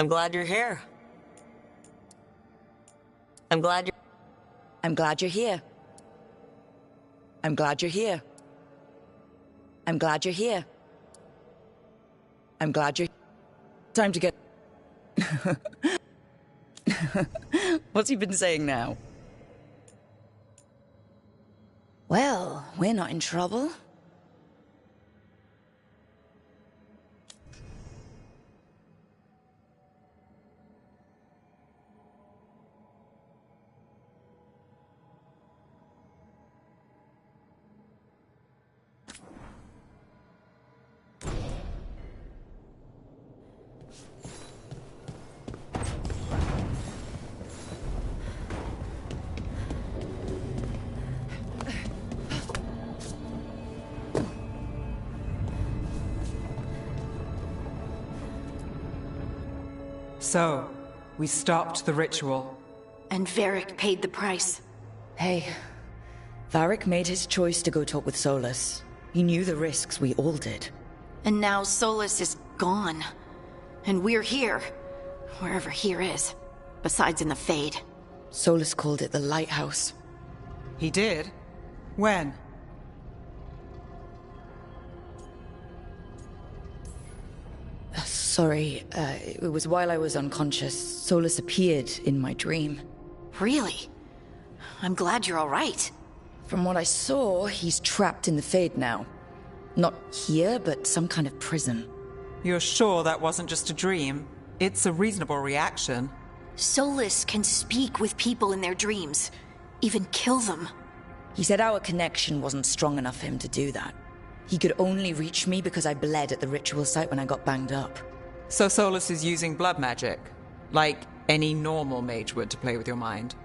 I'm glad you're here. I'm glad you're... I'm glad you're here. I'm glad you're here. I'm glad you're here. I'm glad you're... Time to get... What's he been saying now? Well, we're not in trouble. So, we stopped the ritual. And Varric paid the price. Hey, Varric made his choice to go talk with Solas. He knew the risks, we all did. And now Solas is gone. And we're here. Wherever here is. Besides in the Fade. Solas called it the Lighthouse. He did? When? Sorry, it was while I was unconscious. Solas appeared in my dream. Really? I'm glad you're alright. From what I saw, he's trapped in the Fade now. Not here, but some kind of prison. You're sure that wasn't just a dream? It's a reasonable reaction. Solas can speak with people in their dreams. Even kill them. He said our connection wasn't strong enough for him to do that. He could only reach me because I bled at the ritual site when I got banged up. So Solas is using blood magic? Like any normal mage would to play with your mind?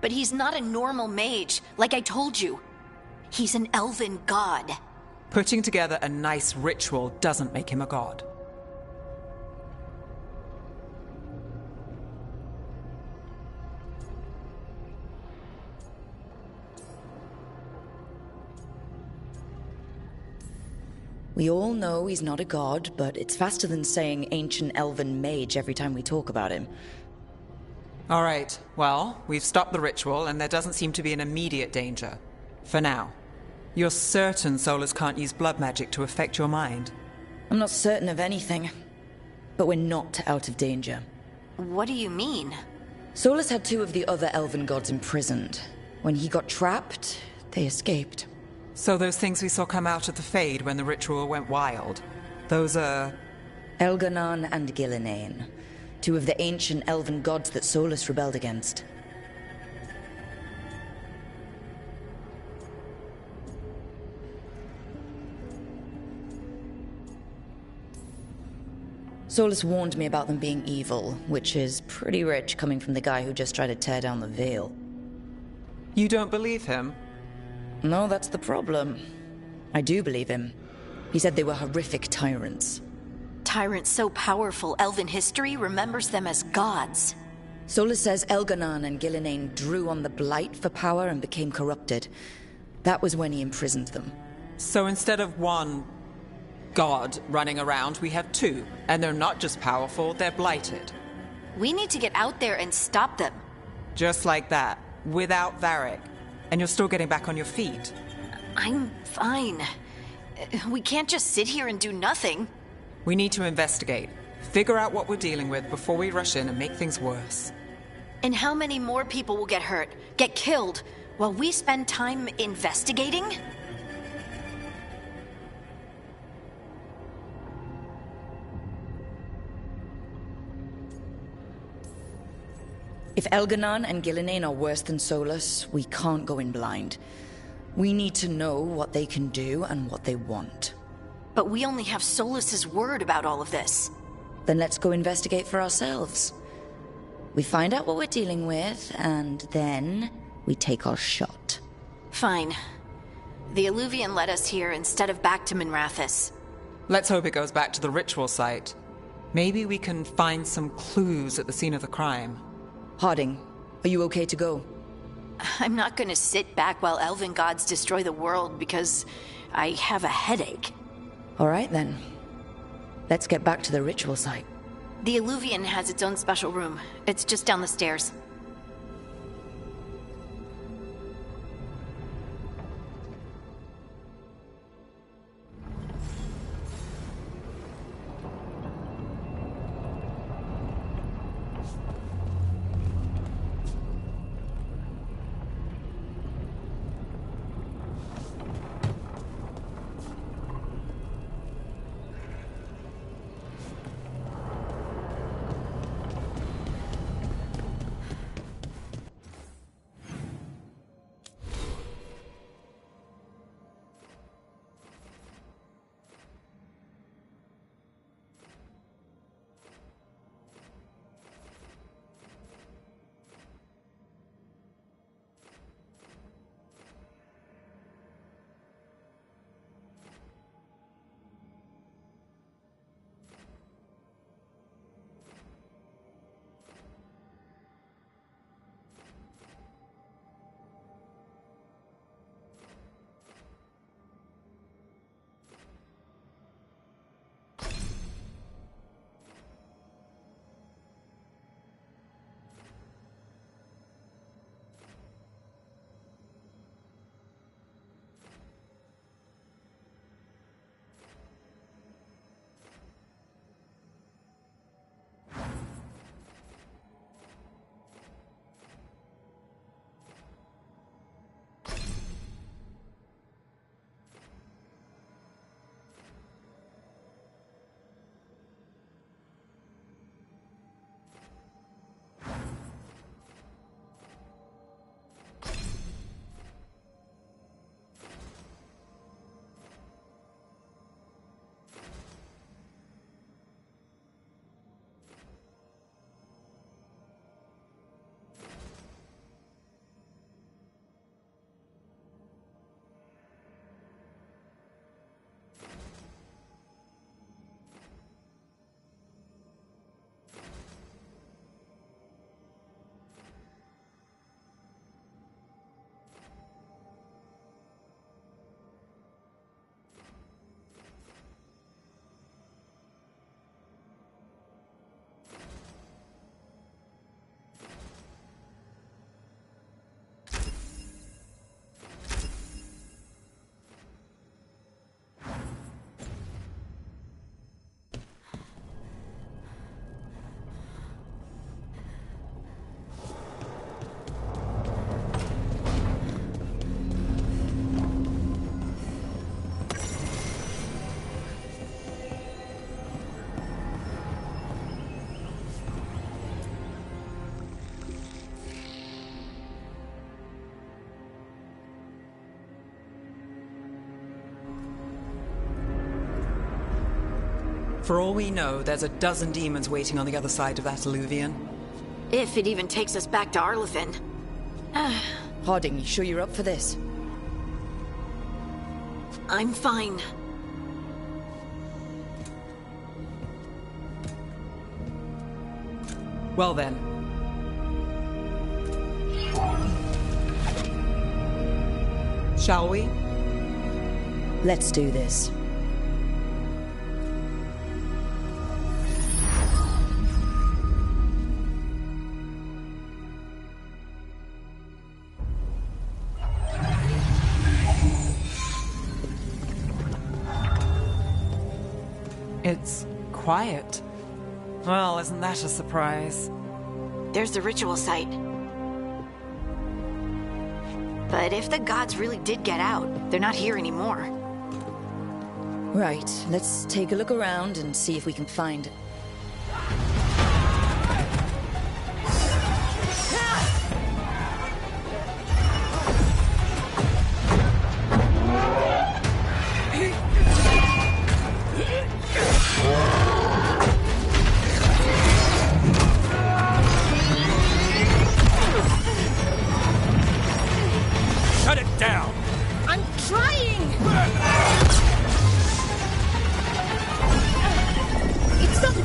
But he's not a normal mage, like I told you. He's an elven god. Putting together a nice ritual doesn't make him a god. We all know he's not a god, but it's faster than saying ancient elven mage every time we talk about him. All right, well, we've stopped the ritual and there doesn't seem to be an immediate danger. For now. You're certain Solas can't use blood magic to affect your mind? I'm not certain of anything, but we're not out of danger. What do you mean? Solas had two of the other elven gods imprisoned. When he got trapped, they escaped. So those things we saw come out of the Fade when the ritual went wild, those are... Elganon and Gillenane, two of the ancient elven gods that Solas rebelled against. Solas warned me about them being evil, which is pretty rich coming from the guy who just tried to tear down the veil. You don't believe him? No, that's the problem. I do believe him. He said they were horrific tyrants. Tyrants so powerful, elven history remembers them as gods. Solas says Elganon and Gillenane drew on the Blight for power and became corrupted. That was when he imprisoned them. So instead of one god running around, we have two. And they're not just powerful, they're blighted. We need to get out there and stop them. Just like that, without Varric. And you're still getting back on your feet. I'm fine. We can't just sit here and do nothing. We need to investigate. Figure out what we're dealing with before we rush in and make things worse. And how many more people will get hurt, get killed, while we spend time investigating? If Elganon and Gillenane are worse than Solas, we can't go in blind. We need to know what they can do and what they want. But we only have Solas's word about all of this. Then let's go investigate for ourselves. We find out what we're dealing with, and then we take our shot. Fine. The Eluvian led us here instead of back to Minrathous. Let's hope it goes back to the ritual site. Maybe we can find some clues at the scene of the crime. Harding, are you okay to go? I'm not gonna sit back while elven gods destroy the world because I have a headache. All right then. Let's get back to the ritual site. The Illuvian has its own special room. It's just down the stairs. For all we know, there's a dozen demons waiting on the other side of that Illuvian. If it even takes us back to Arlefin. Harding, you sure you're up for this? I'm fine. Well then. Shall we? Let's do this. It's quiet. Well, isn't that a surprise? There's the ritual site. But if the gods really did get out, they're not here anymore. Right, let's take a look around and see if we can find... Shut it down! I'm trying! It's not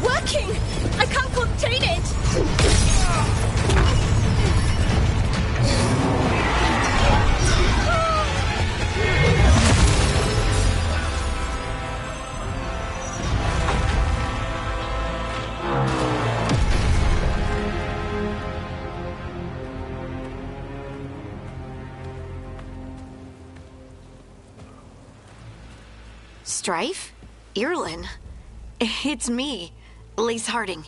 Strife? Irlin? It's me, Lace Harding.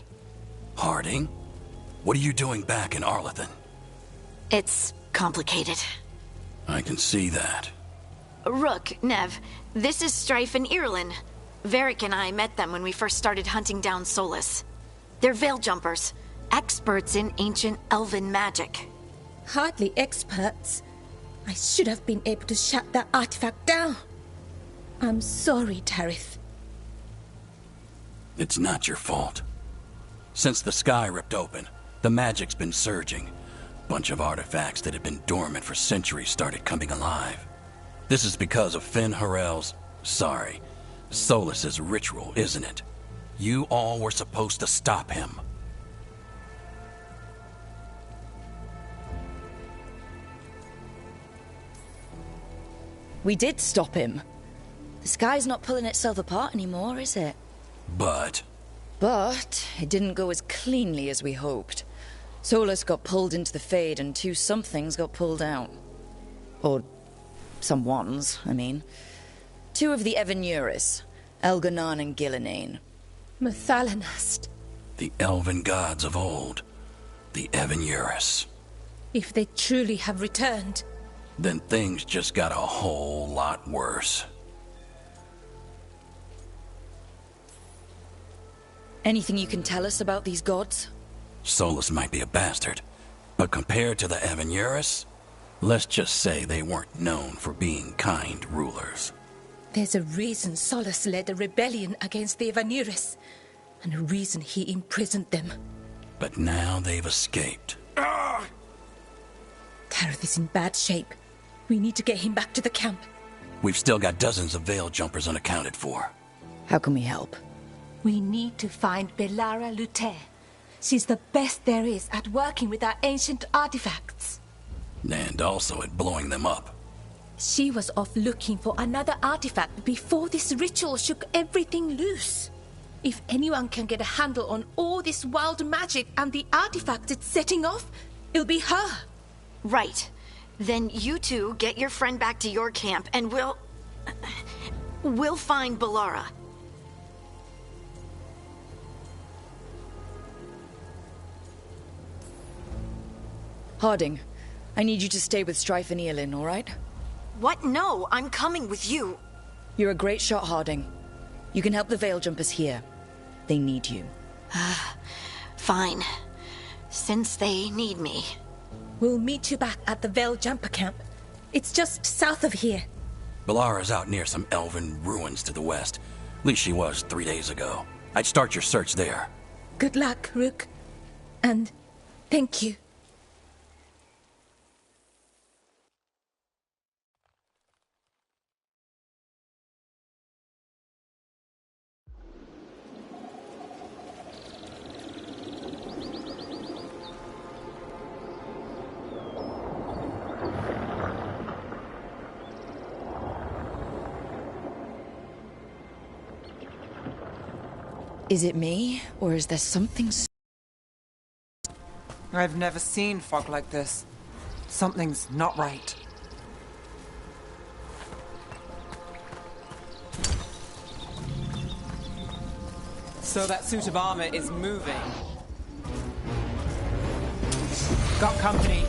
Harding? What are you doing back in Arlathan? It's complicated. I can see that. Rook, Nev, this is Strife and Irlin. Varric and I met them when we first started hunting down Solus. They're Veil Jumpers, experts in ancient elven magic. Hardly experts. I should have been able to shut that artifact down. I'm sorry, Tarith. It's not your fault. Since the sky ripped open, the magic's been surging. Bunch of artifacts that had been dormant for centuries started coming alive. This is because of Fenn Harel's... Solus's ritual, isn't it? You all were supposed to stop him. We did stop him. The sky's not pulling itself apart anymore, is it? But it didn't go as cleanly as we hoped. Solus got pulled into the Fade and two somethings got pulled out. Or someones, I mean. Two of the Evanuris, Elganon and Gillinane. Mathalanast. the elven gods of old, the Evanuris. If they truly have returned, Then things just got a whole lot worse. Anything you can tell us about these gods? Solus might be a bastard, but compared to the Evanuris, let's just say they weren't known for being kind rulers. there's a reason Solus led a rebellion against the Evanuris, and a reason he imprisoned them. But now they've escaped. Tareth is in bad shape. We need to get him back to the camp. We've still got dozens of Veil Jumpers unaccounted for. How can we help? We need to find Belara Luther. She's the best there is at working with our ancient artifacts. And also at blowing them up. She was off looking for another artifact before this ritual shook everything loose. If anyone can get a handle on all this wild magic and the artifact it's setting off, it'll be her. Right. Then you two get your friend back to your camp and we'll find Belara. Harding, I need you to stay with Strife and Eolin, all right? What? No, I'm coming with you. You're a great shot, Harding. You can help the Veil Jumpers here. They need you. Fine. Since they need me. We'll meet you back at the Veil Jumper camp. It's just south of here. Belara's out near some elven ruins to the west. At least she was 3 days ago. I'd start your search there. Good luck, Rook. And thank you. Is it me, or is there something... I've never seen fog like this. Something's not right. So that suit of armor is moving. Got company.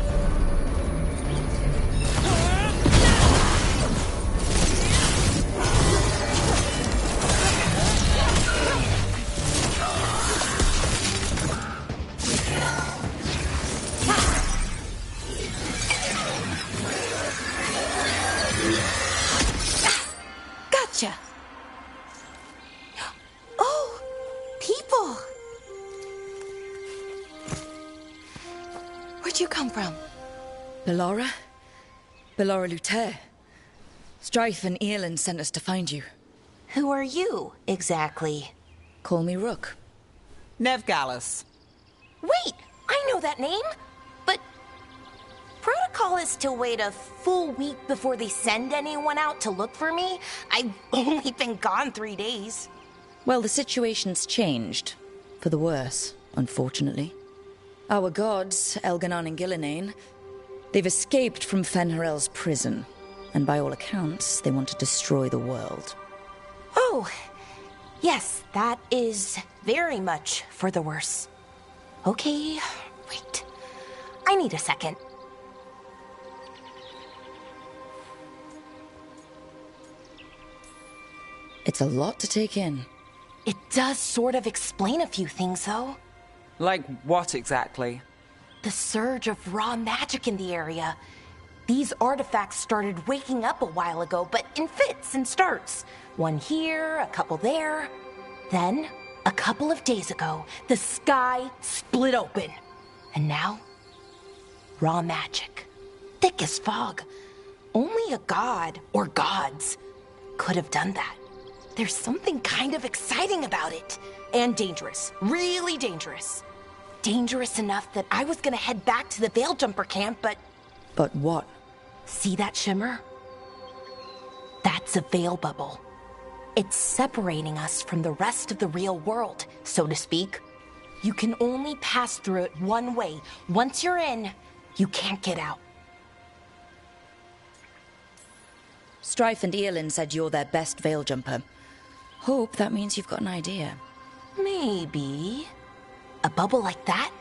Gotcha! Oh, people! Where'd you come from? Belara? Belara Luther. Strife and Eolin sent us to find you. Who are you, exactly? Call me Rook. Nev Gallus. Wait! I know that name! But... protocol is to wait a full week before they send anyone out to look for me? I've only been gone 3 days. Well, the situation's changed. For the worse, unfortunately. Our gods, Elganon and Gillinane, they've escaped from Fenn Harel's prison. And by all accounts, they want to destroy the world. Oh, yes, that is very much for the worse. Okay, wait. I need a second. It's a lot to take in. It does sort of explain a few things, though. Like what exactly? The surge of raw magic in the area. These artifacts started waking up a while ago, but in fits and starts. One here, a couple there. Then, a couple of days ago, the sky split open. And now, raw magic. Thick as fog. Only a god, or gods, could have done that. There's something kind of exciting about it. And dangerous. Really dangerous. Dangerous enough that I was gonna head back to the Veil Jumper camp, but... But what? See that shimmer? That's a veil bubble. It's separating us from the rest of the real world, so to speak. You can only pass through it one way. Once you're in, you can't get out. Strife and Earlin said you're their best Veil Jumper. Hope that means you've got an idea. Maybe. A bubble like that?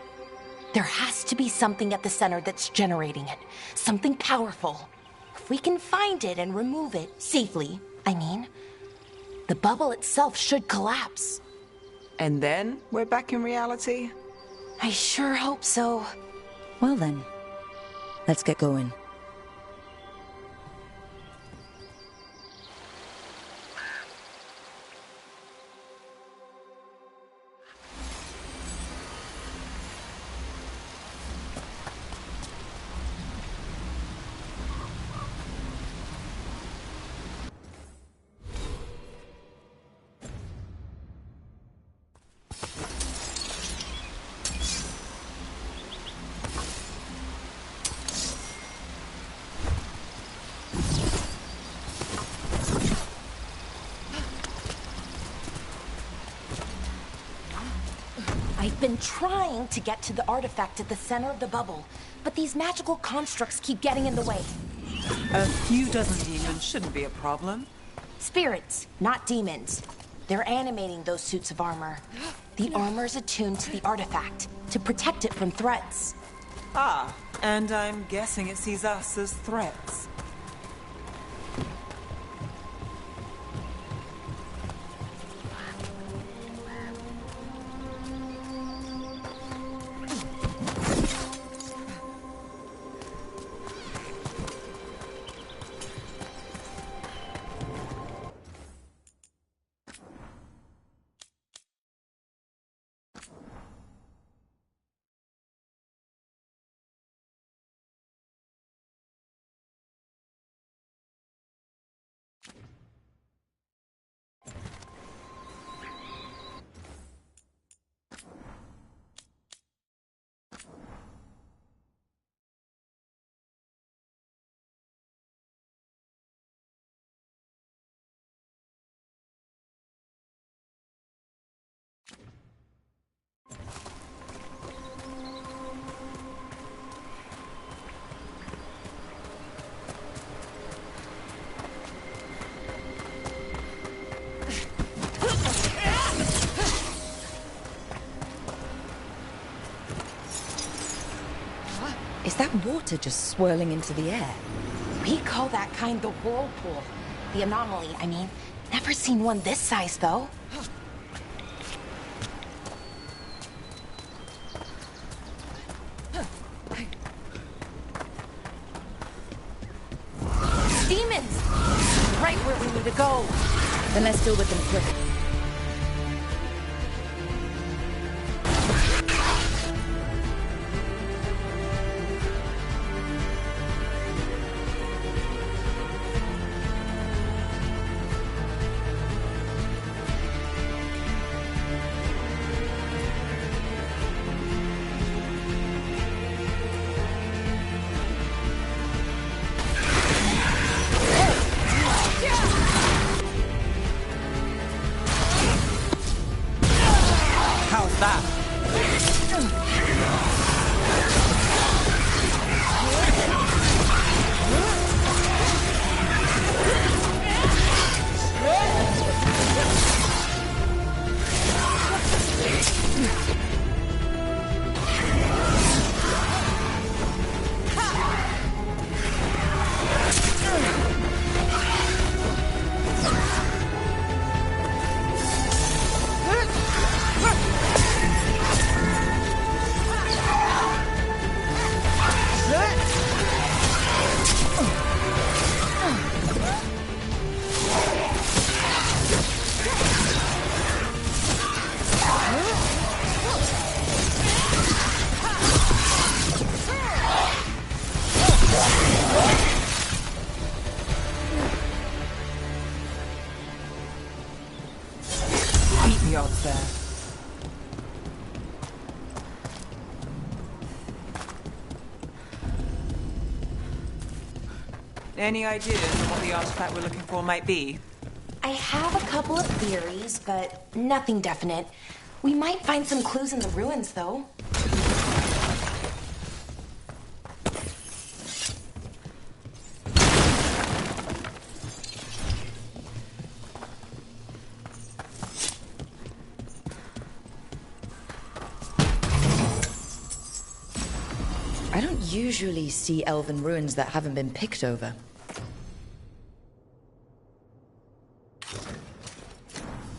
There has to be something at the center that's generating it. Something powerful. If we can find it and remove it, safely, I mean, the bubble itself should collapse. And then we're back in reality? I sure hope so. Well then, let's get going. I've been trying to get to the artifact at the center of the bubble, but these magical constructs keep getting in the way. A few dozen demons shouldn't be a problem. Spirits, not demons. They're animating those suits of armor. The armor's attuned to the artifact, to protect it from threats. Ah, and I'm guessing it sees us as threats. Is that water just swirling into the air? We call that kind the whirlpool. The anomaly, I mean. Never seen one this size, though. Demons! Right where we need to go. Then let's deal with them quick. Any ideas on what the artifact we're looking for might be? I have a couple of theories, but nothing definite. We might find some clues in the ruins, though. I don't usually see elven ruins that haven't been picked over.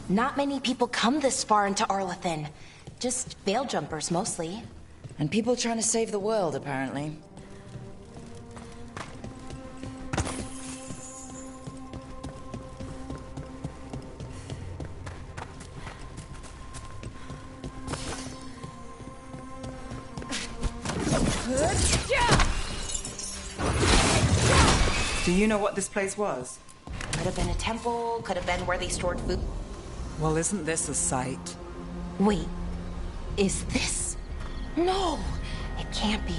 Not many people come this far into Arlathan. Just veil jumpers, mostly. And people trying to save the world, apparently. Do you know what this place was? Could have been a temple, could have been where they stored food. Well, isn't this a sight? Wait, is this? No, it can't be.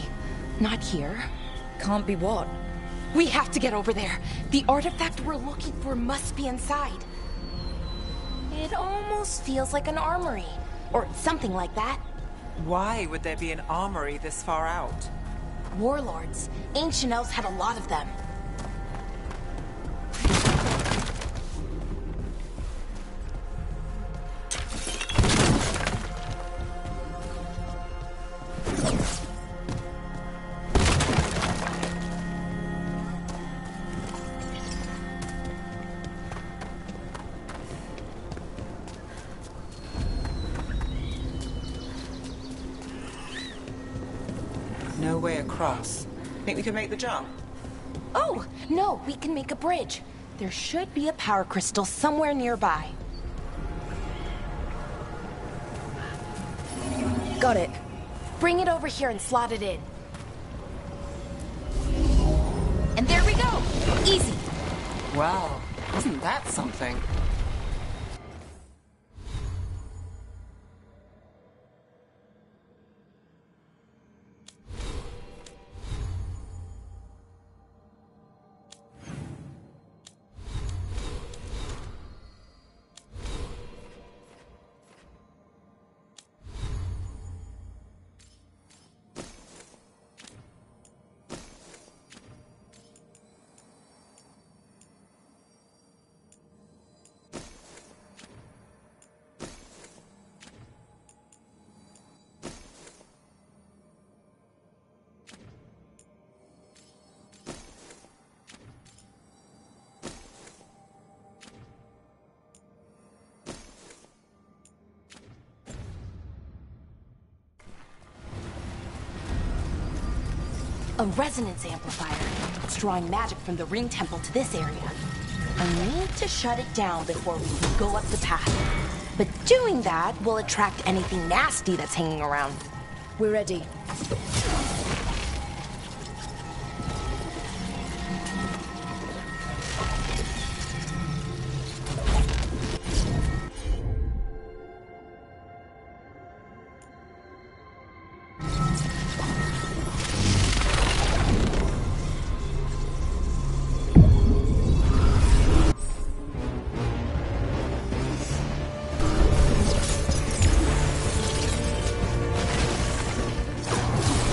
Not here. Can't be what? We have to get over there. The artifact we're looking for must be inside. It almost feels like an armory, or something like that. Why would there be an armory this far out? Warlords. Ancient elves had a lot of them. No way across. Think we can make the jump? Oh, no, we can make a bridge. There should be a power crystal somewhere nearby. Got it. Bring it over here and slot it in. And there we go! Easy! Wow, isn't that something? A resonance amplifier. It's drawing magic from the ring temple to this area. I need to shut it down before we can go up the path. But doing that will attract anything nasty that's hanging around. We're ready.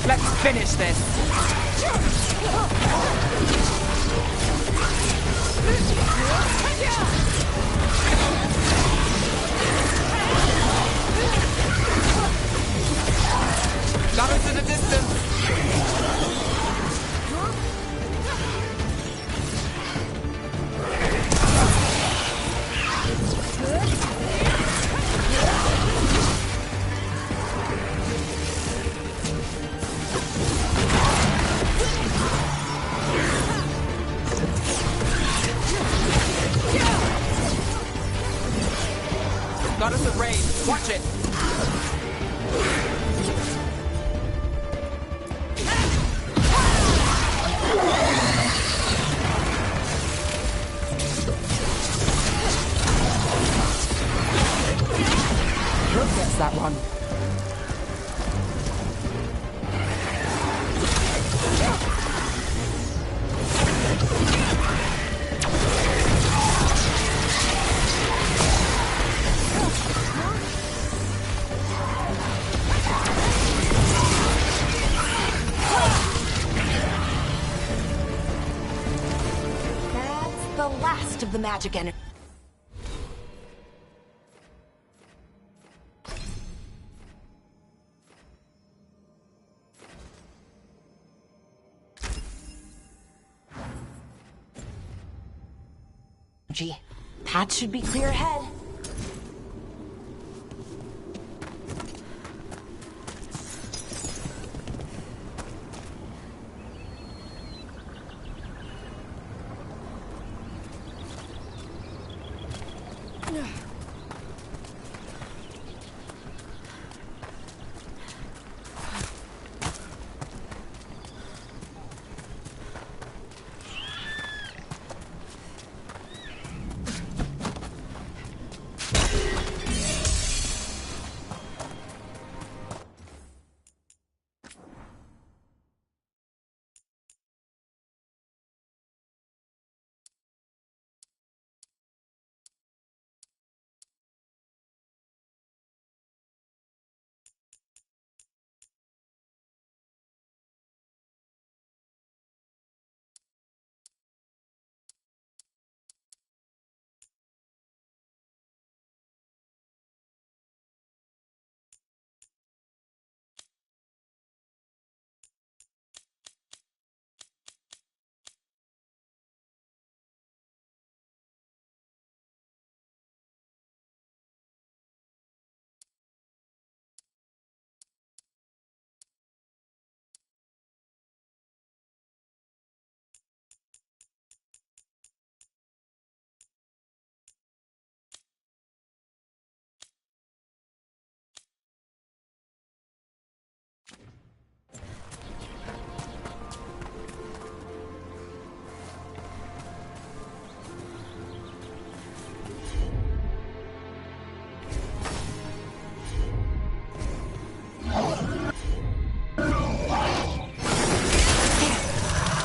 Let's finish this! Shadows in the distance! Goddess of Rain, watch it! Who gets that one? most of the magic energy. Path should be clear ahead.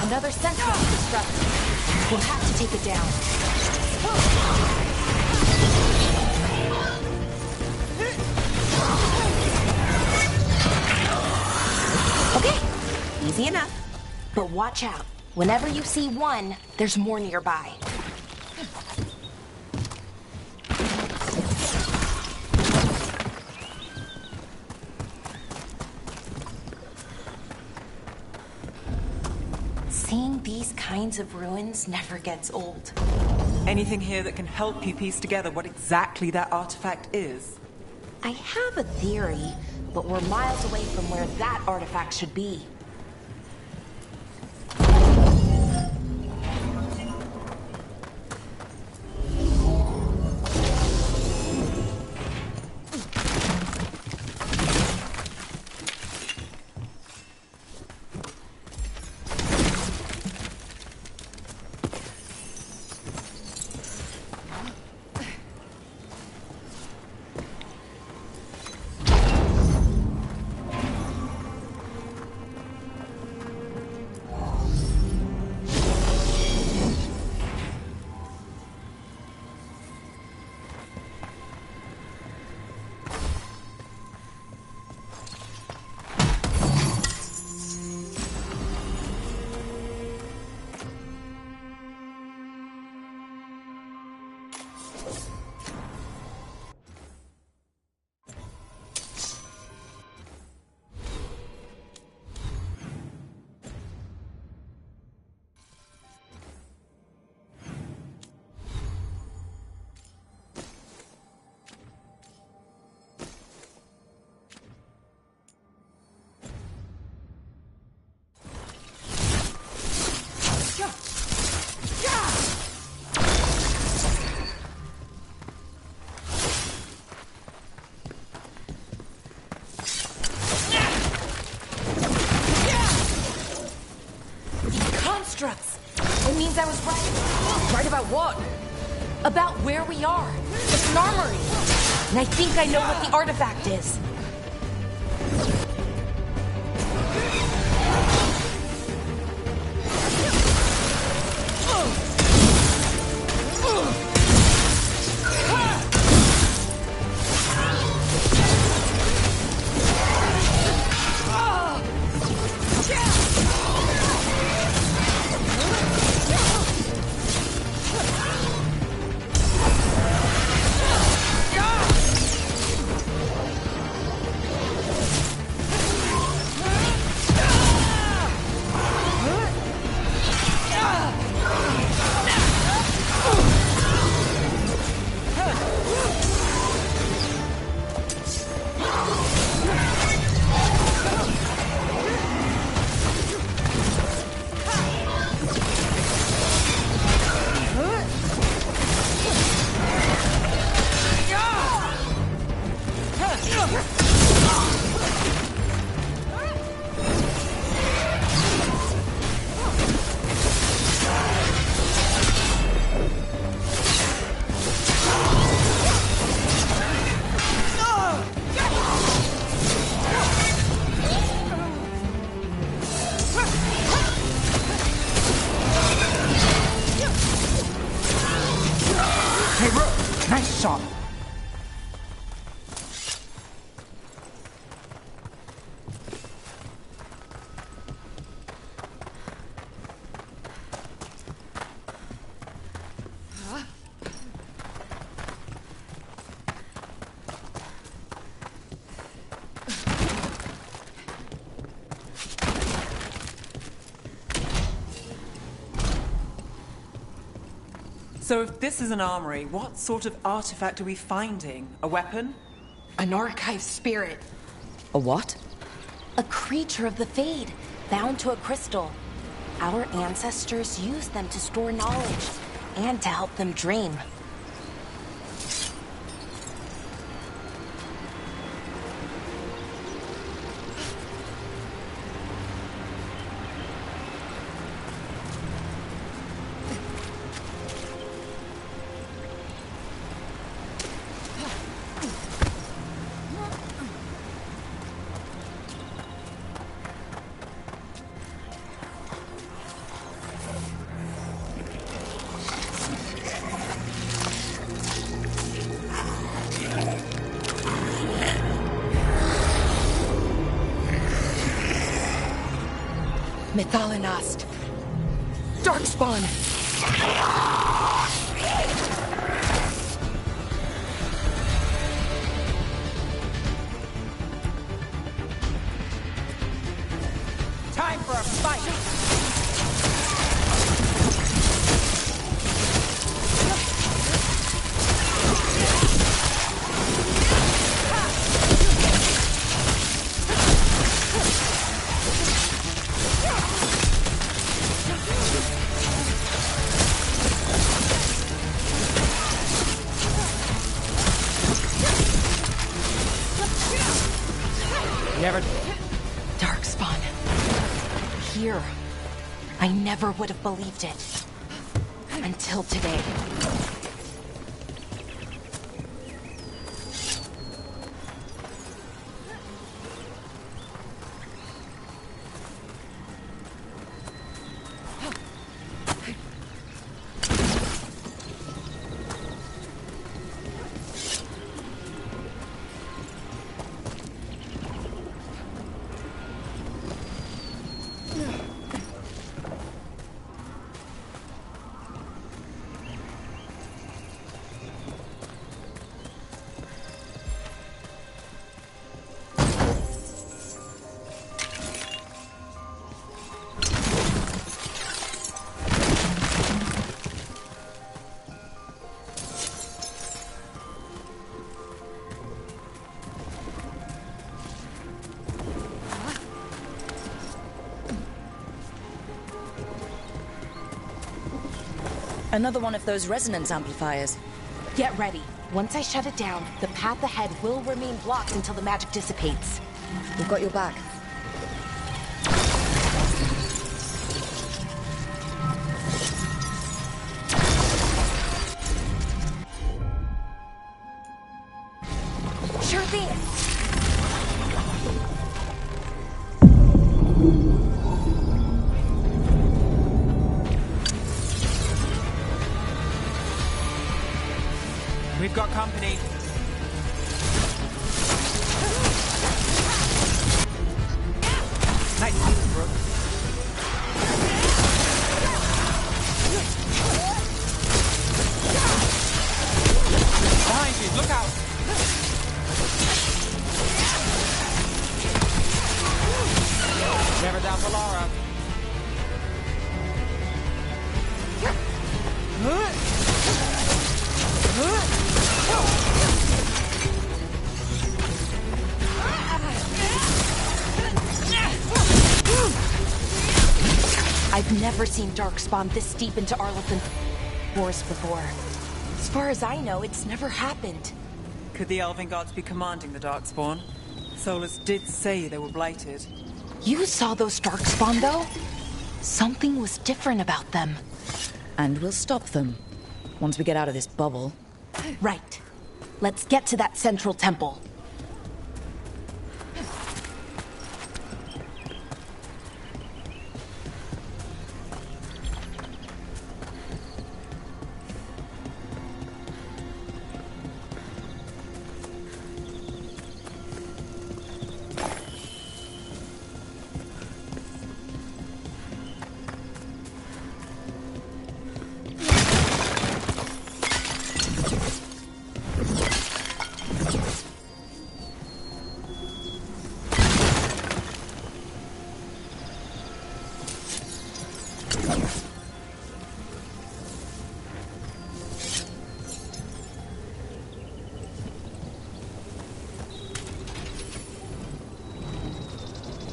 Another sentinel constructed. We'll have to take it down. Okay, easy enough. But watch out. Whenever you see one, there's more nearby. Seeing these kinds of ruins never gets old. Anything here that can help you piece together what exactly that artifact is? I have a theory, but we're miles away from where that artifact should be. It means I was right. Right about what? About where we are. It's an armory. And I think I know what the artifact is. shot. So if this is an armory, what sort of artifact are we finding? A weapon? An archive spirit. A what? A creature of the Fade, bound to a crystal. Our ancestors used them to store knowledge and to help them dream. Methalinast. Darkspawn! Time for a fight! Never. Darkspawn. Here. I never would have believed it. Until today. Another one of those resonance amplifiers. Get ready. Once I shut it down, the path ahead will remain blocked until the magic dissipates. We've got your back. Sure thing! We've got company. Nice, Brooke. Behind you, look out! Never down for Lara. I've never seen Darkspawn this deep into Arlathan Forest before. As far as I know, it's never happened. Could the Elven gods be commanding the Darkspawn? Solus did say they were blighted. You saw those Darkspawn, though? Something was different about them. And we'll stop them. Once we get out of this bubble. Right. Let's get to that central temple.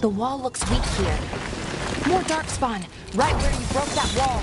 The wall looks weak here. More darkspawn, right where you broke that wall.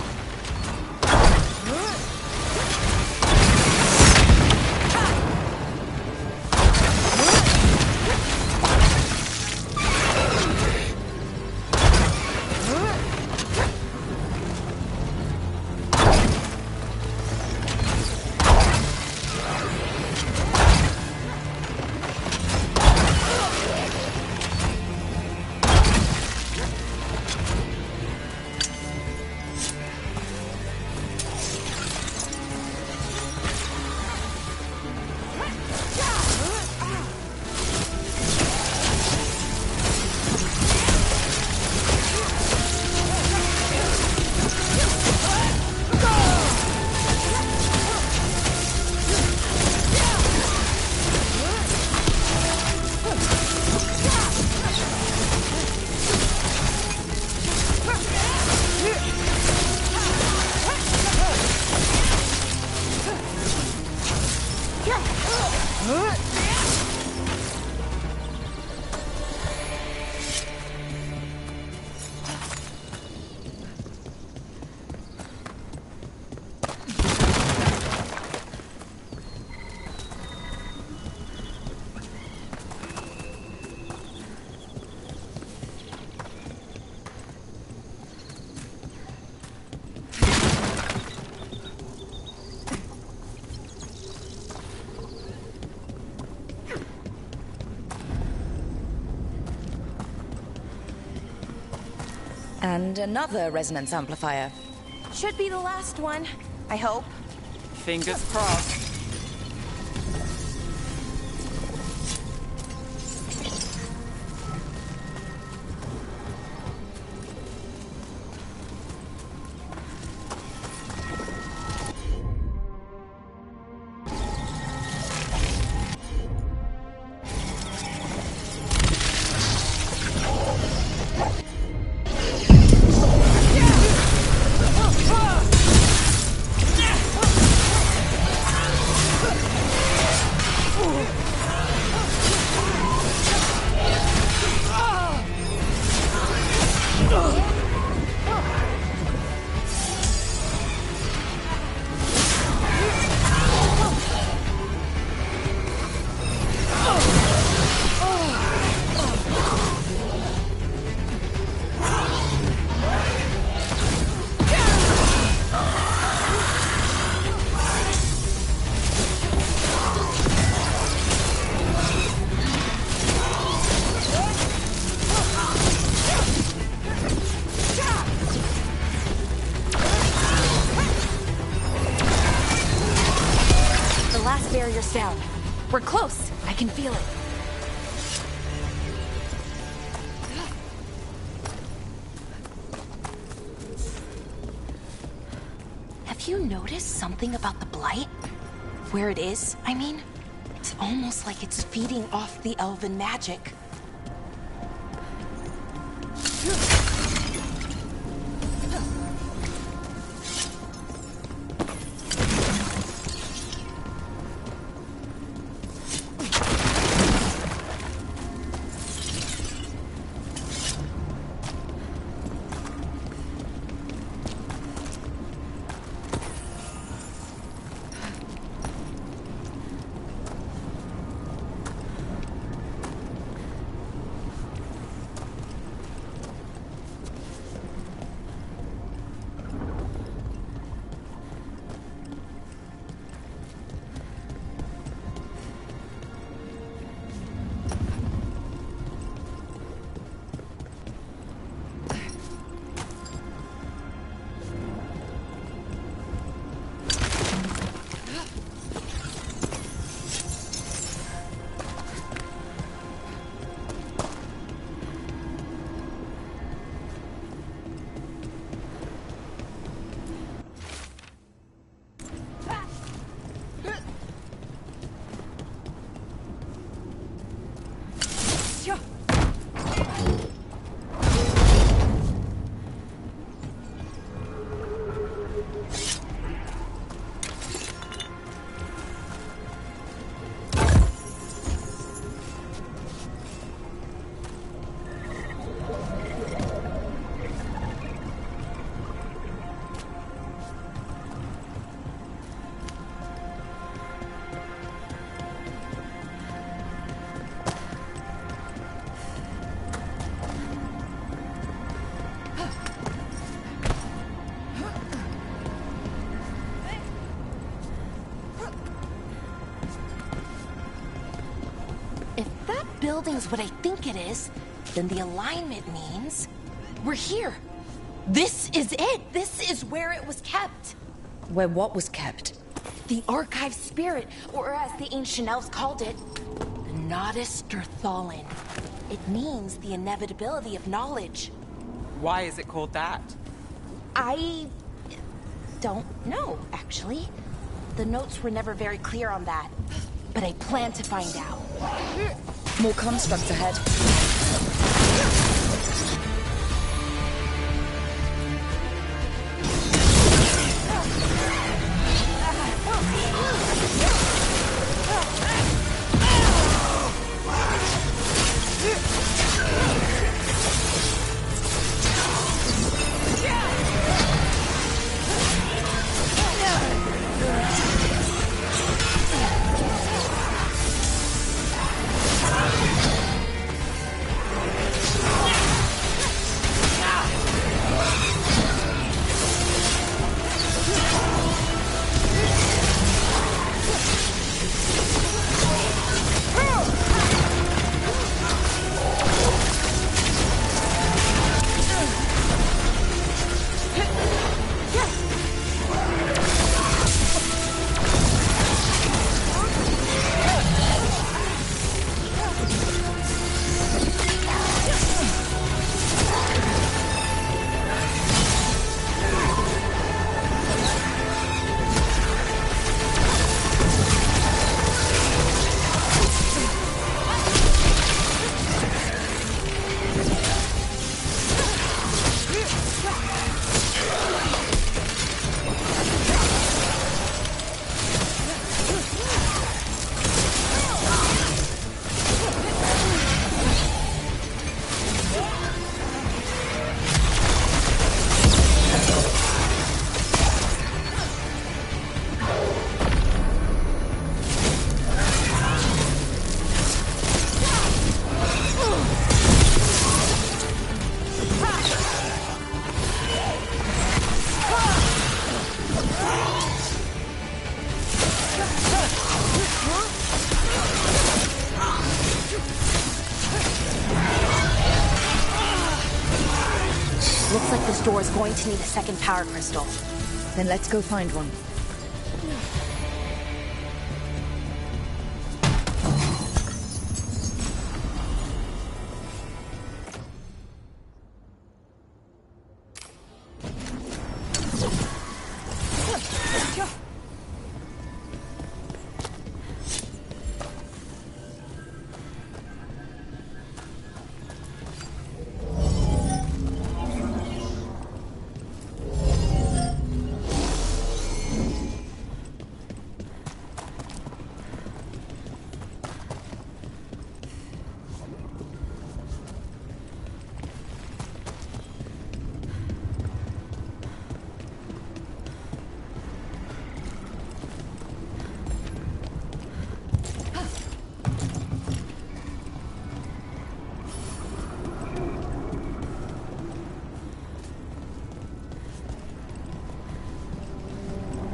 And another resonance amplifier. Should be the last one, I hope. Fingers crossed. Barrier's down. We're close. I can feel it. Have you noticed something about the blight? Where it is, I mean? It's almost like it's feeding off the elven magic. building's what I think it is, then the alignment means we're here. This is it. This is where it was kept. Where what was kept? The archive spirit, or as the ancient elves called it, the Nodus Derthalin. It means the inevitability of knowledge. Why is it called that? I don't know, actually. The notes were never very clear on that. But I plan to find out. More constructs ahead. Looks like this door is going to need a second power crystal. Then let's go find one.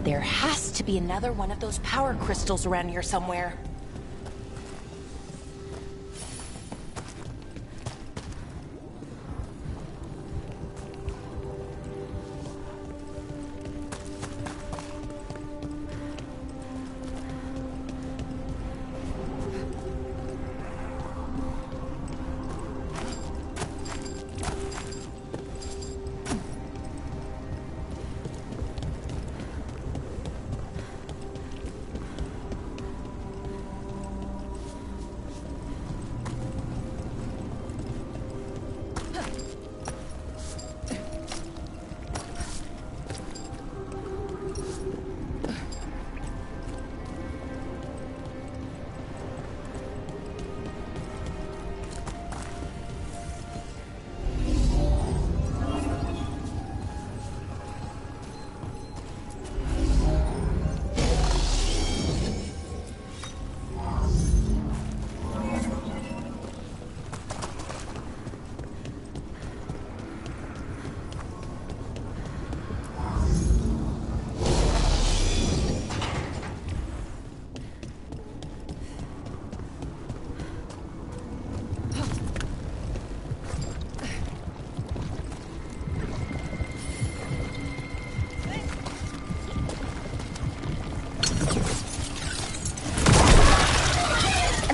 There has to be another one of those power crystals around here somewhere.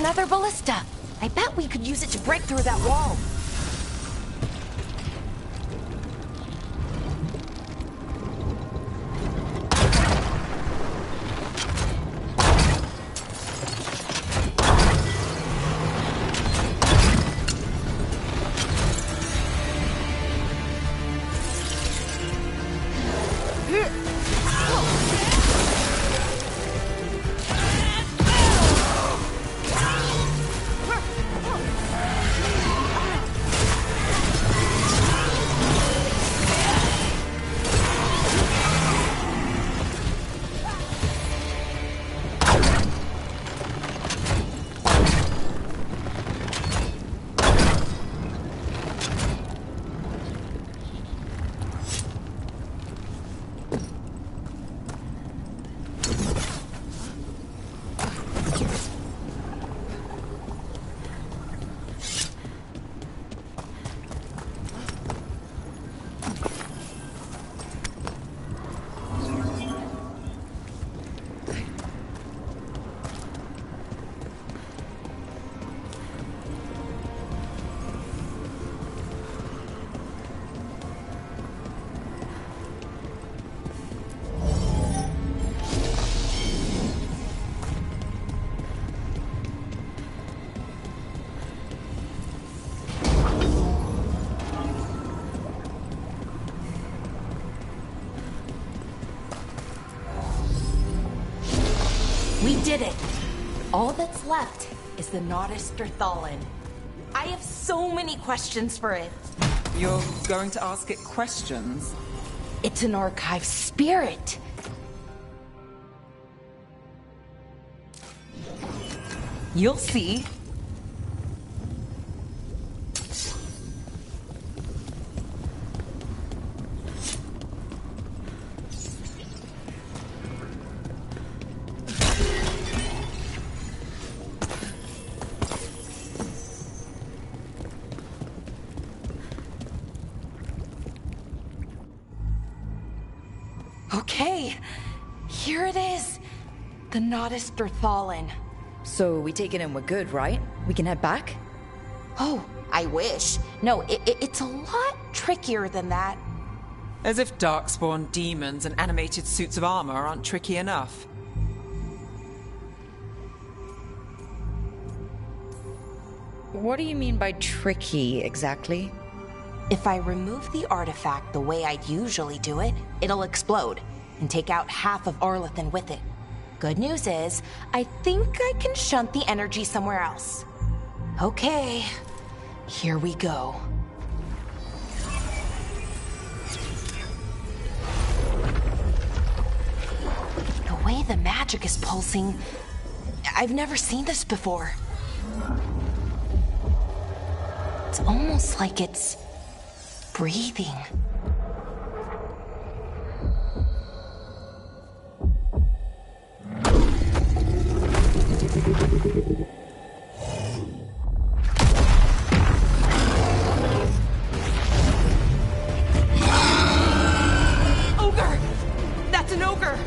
Another ballista. I bet we could use it to break through that wall. We did it! All that's left is the Nodus Derthalin. I have so many questions for it. You're going to ask it questions? It's an archive spirit. You'll see. Okay, here it is. The Nodus Derthalin. So we take it and we're good, right? We can head back? Oh, I wish. No, it's a lot trickier than that. As if darkspawn demons and animated suits of armor aren't tricky enough. What do you mean by tricky, exactly? If I remove the artifact the way I'd usually do it, it'll explode and take out half of Arlathan with it. Good news is, I think I can shunt the energy somewhere else. Okay, here we go. The way the magic is pulsing, I've never seen this before. It's almost like it's breathing. Ogre! That's an ogre!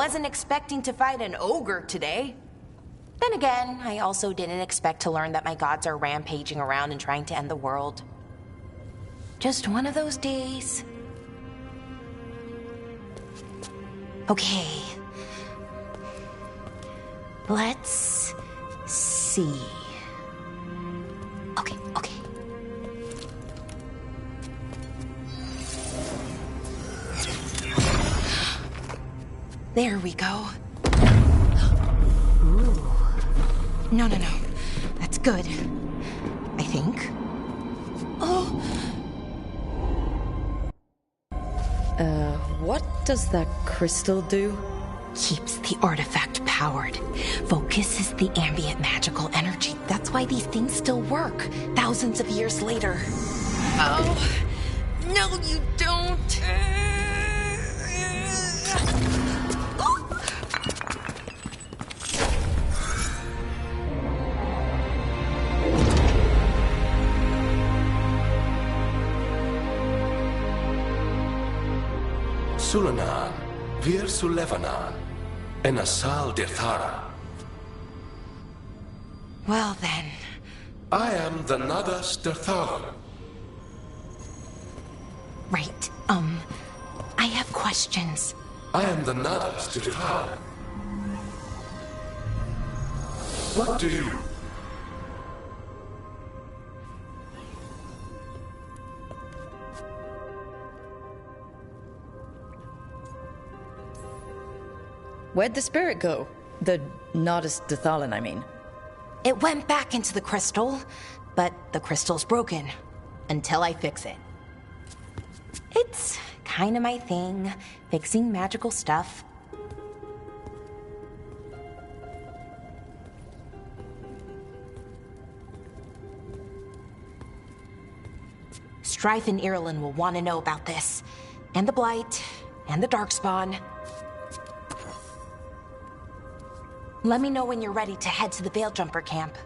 wasn't expecting to fight an ogre today. Then again, I also didn't expect to learn that my gods are rampaging around and trying to end the world. Just one of those days. Okay. Let's see. Okay. There we go. Ooh. No. That's good. I think. Oh. What does that crystal do? Keeps the artifact powered. Focuses the ambient magical energy. That's why these things still work, thousands of years later. Oh. No, you don't. Sulanan, Vir Sulevanan, and Asal Dirthara. Well then. I am the Nadas Dirthalan. Right, I have questions. I am the Nadas Dirthalan. What do you... Where'd the spirit go? The Nodus Dathalan, I mean. It went back into the crystal, but the crystal's broken. Until I fix it. It's kind of my thing, fixing magical stuff. Strife and Irulan will want to know about this. And the Blight, and the Darkspawn. Let me know when you're ready to head to the Veil Jumper camp.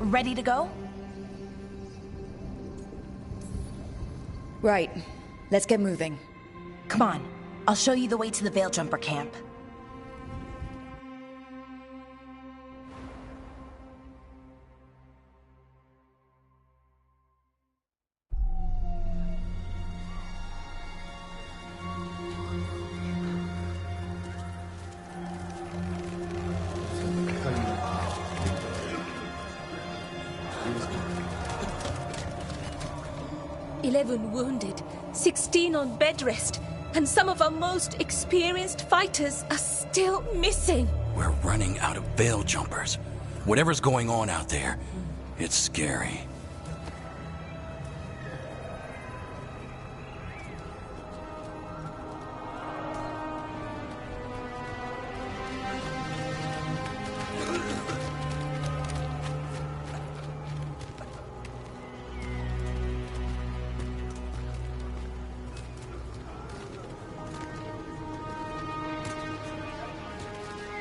Ready to go? Right. Let's get moving. Come on. I'll show you the way to the Veil Jumper camp. Wounded, 16 on bed rest, and some of our most experienced fighters are still missing. We're running out of Veil Jumpers. Whatever's going on out there, it's scary.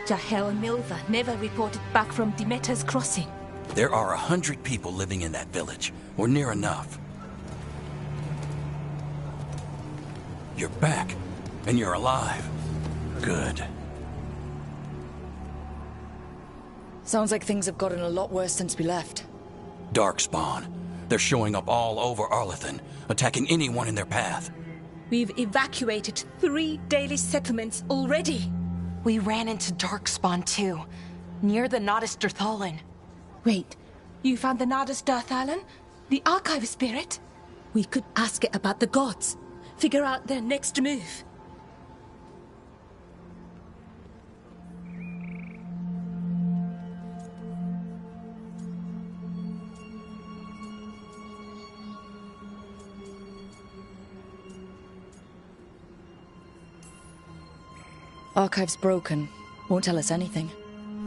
Jahel and Milva never reported back from Demeter's crossing. There are 100 people living in that village, or near enough. You're back, and you're alive. Good. Sounds like things have gotten a lot worse since we left. Darkspawn. They're showing up all over Arlathan, attacking anyone in their path. We've evacuated 3 daily settlements already. We ran into Darkspawn too, near the Nodus Dirthalan. Wait, you found the Nodus Dirthalan? The Archive Spirit? We could ask it about the gods. Figure out their next move. Archive's broken. Won't tell us anything.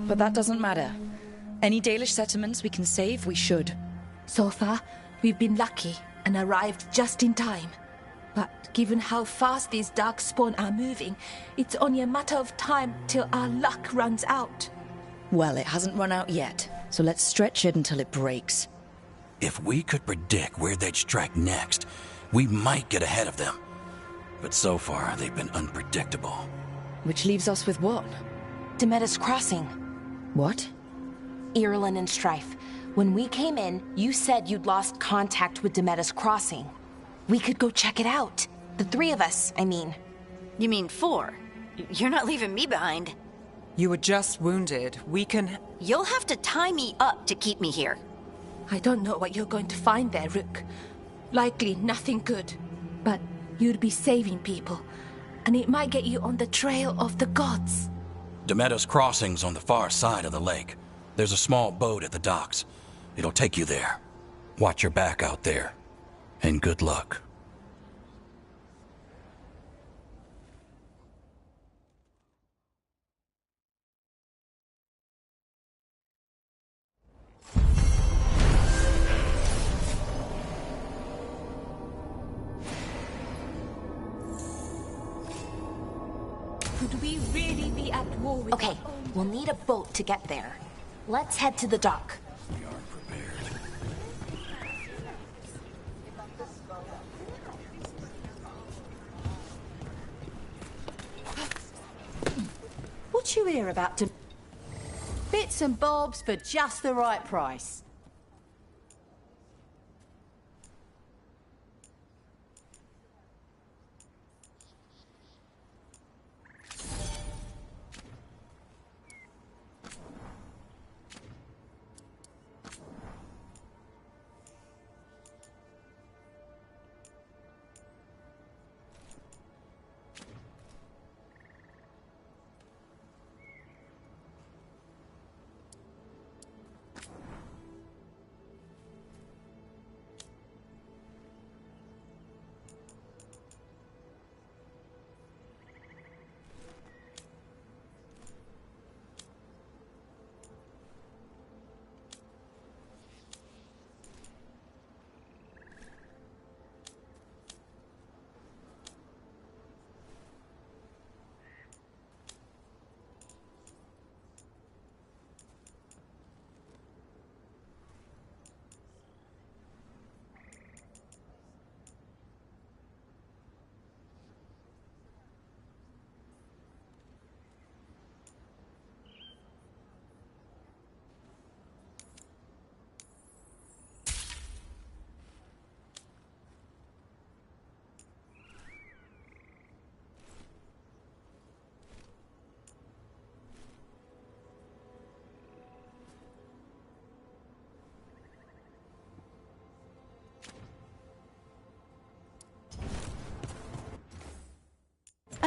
But that doesn't matter. Any Dalish settlements we can save, we should. So far, we've been lucky and arrived just in time. But given how fast these Darkspawn are moving, it's only a matter of time till our luck runs out. Well, it hasn't run out yet, so let's stretch it until it breaks. If we could predict where they'd strike next, we might get ahead of them. But so far, they've been unpredictable. Which leaves us with what? Demeter's Crossing. What? Irulan and Strife. When we came in, you said you'd lost contact with Demeter's Crossing. We could go check it out. The 3 of us, I mean. You mean 4? You're not leaving me behind. You were just wounded. We can... You'll have to tie me up to keep me here. I don't know what you're going to find there, Rook. Likely nothing good. But you'd be saving people. And it might get you on the trail of the gods. Demeter's Crossing's on the far side of the lake. There's a small boat at the docks. It'll take you there. Watch your back out there. And good luck. Could we really be at war with... Okay, we'll need a boat to get there. Let's head to the dock. We aren't prepared. What you hear about bits and bobs for just the right price?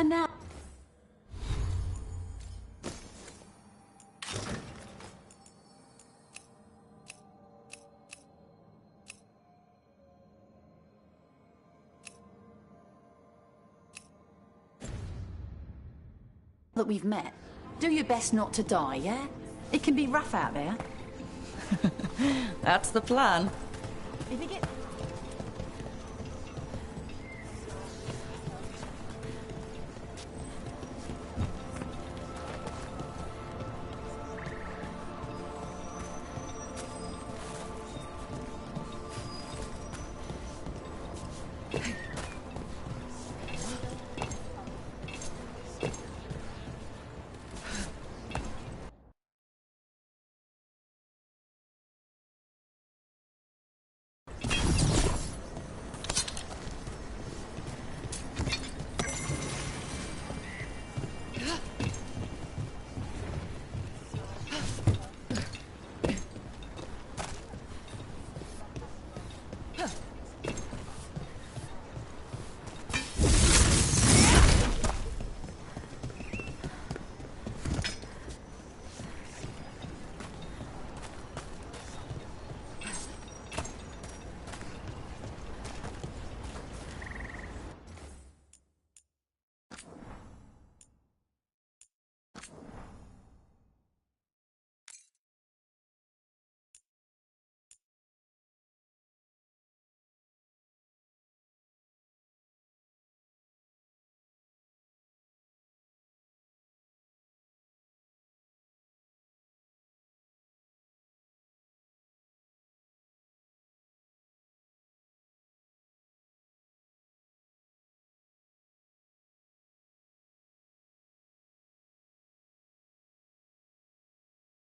And now... that we've met, do your best not to die, yeah? It can be rough out there. That's the plan. If you get...